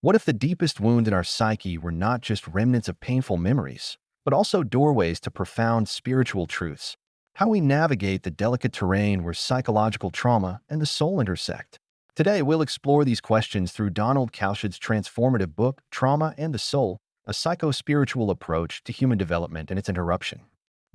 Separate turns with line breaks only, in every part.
What if the deepest wounds in our psyche were not just remnants of painful memories, but also doorways to profound spiritual truths? How we navigate the delicate terrain where psychological trauma and the soul intersect. Today, we'll explore these questions through Donald Kalsched's transformative book, Trauma and the Soul, a psycho-spiritual approach to human development and its interruption.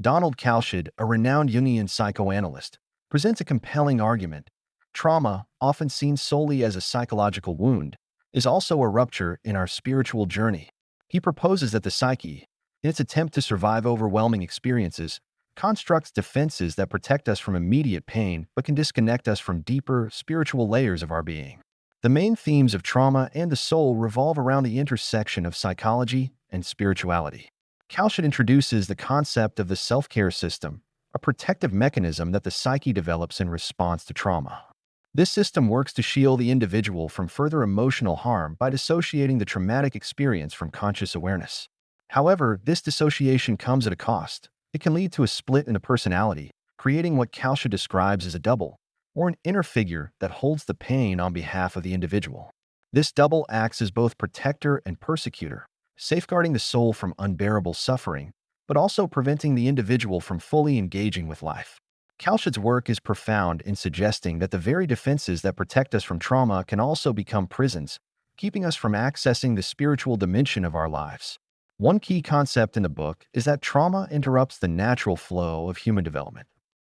Donald Kalsched, a renowned Jungian psychoanalyst, presents a compelling argument. Trauma, often seen solely as a psychological wound, is also a rupture in our spiritual journey. He proposes that the psyche, in its attempt to survive overwhelming experiences, constructs defenses that protect us from immediate pain but can disconnect us from deeper, spiritual layers of our being. The main themes of trauma and the soul revolve around the intersection of psychology and spirituality. Kalsched introduces the concept of the self-care system, a protective mechanism that the psyche develops in response to trauma. This system works to shield the individual from further emotional harm by dissociating the traumatic experience from conscious awareness. However, this dissociation comes at a cost. It can lead to a split in the personality, creating what Kalsched describes as a double, or an inner figure that holds the pain on behalf of the individual. This double acts as both protector and persecutor, safeguarding the soul from unbearable suffering, but also preventing the individual from fully engaging with life. Kalsched's work is profound in suggesting that the very defenses that protect us from trauma can also become prisons, keeping us from accessing the spiritual dimension of our lives. One key concept in the book is that trauma interrupts the natural flow of human development.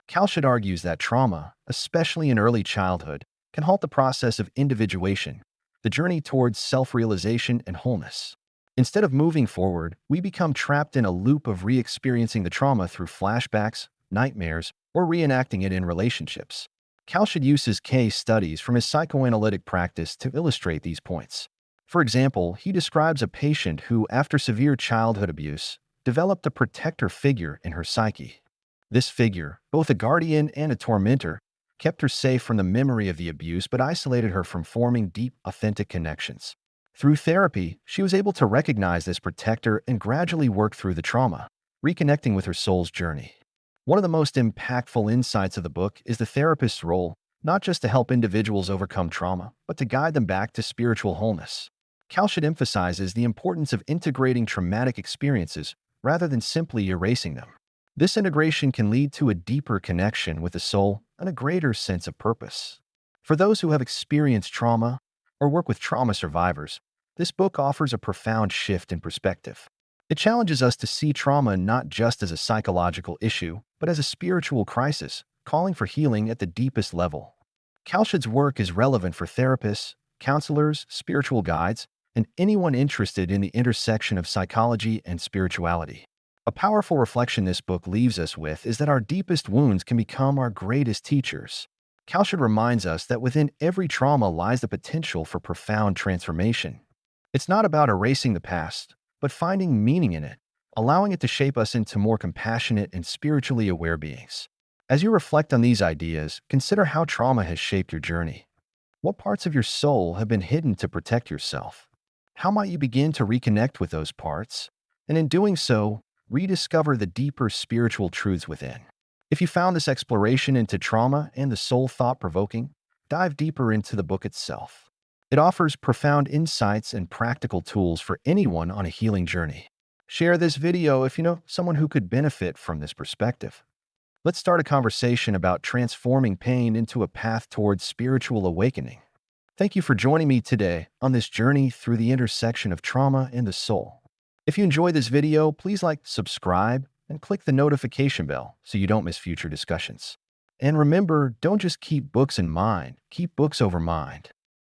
Kalsched argues that trauma, especially in early childhood, can halt the process of individuation, the journey towards self-realization and wholeness. Instead of moving forward, we become trapped in a loop of re-experiencing the trauma through flashbacks, nightmares, or reenacting it in relationships. Kalsched uses case studies from his psychoanalytic practice to illustrate these points. For example, he describes a patient who, after severe childhood abuse, developed a protector figure in her psyche. This figure, both a guardian and a tormentor, kept her safe from the memory of the abuse but isolated her from forming deep, authentic connections. Through therapy, she was able to recognize this protector and gradually work through the trauma, reconnecting with her soul's journey. One of the most impactful insights of the book is the therapist's role, not just to help individuals overcome trauma, but to guide them back to spiritual wholeness. Kalsched emphasizes the importance of integrating traumatic experiences rather than simply erasing them. This integration can lead to a deeper connection with the soul and a greater sense of purpose. For those who have experienced trauma or work with trauma survivors, this book offers a profound shift in perspective. It challenges us to see trauma not just as a psychological issue, but as a spiritual crisis, calling for healing at the deepest level. Kalsched's work is relevant for therapists, counselors, spiritual guides, and anyone interested in the intersection of psychology and spirituality. A powerful reflection this book leaves us with is that our deepest wounds can become our greatest teachers. Kalsched reminds us that within every trauma lies the potential for profound transformation. It's not about erasing the past, but finding meaning in it, allowing it to shape us into more compassionate and spiritually aware beings. As you reflect on these ideas, consider how trauma has shaped your journey. What parts of your soul have been hidden to protect yourself? How might you begin to reconnect with those parts, and in doing so, rediscover the deeper spiritual truths within? If you found this exploration into trauma and the soul thought-provoking, dive deeper into the book itself. It offers profound insights and practical tools for anyone on a healing journey. Share this video if you know someone who could benefit from this perspective. Let's start a conversation about transforming pain into a path towards spiritual awakening. Thank you for joining me today on this journey through the intersection of trauma and the soul. If you enjoyed this video, please like, subscribe, and click the notification bell so you don't miss future discussions. And remember, don't just keep books in mind, keep books over mind.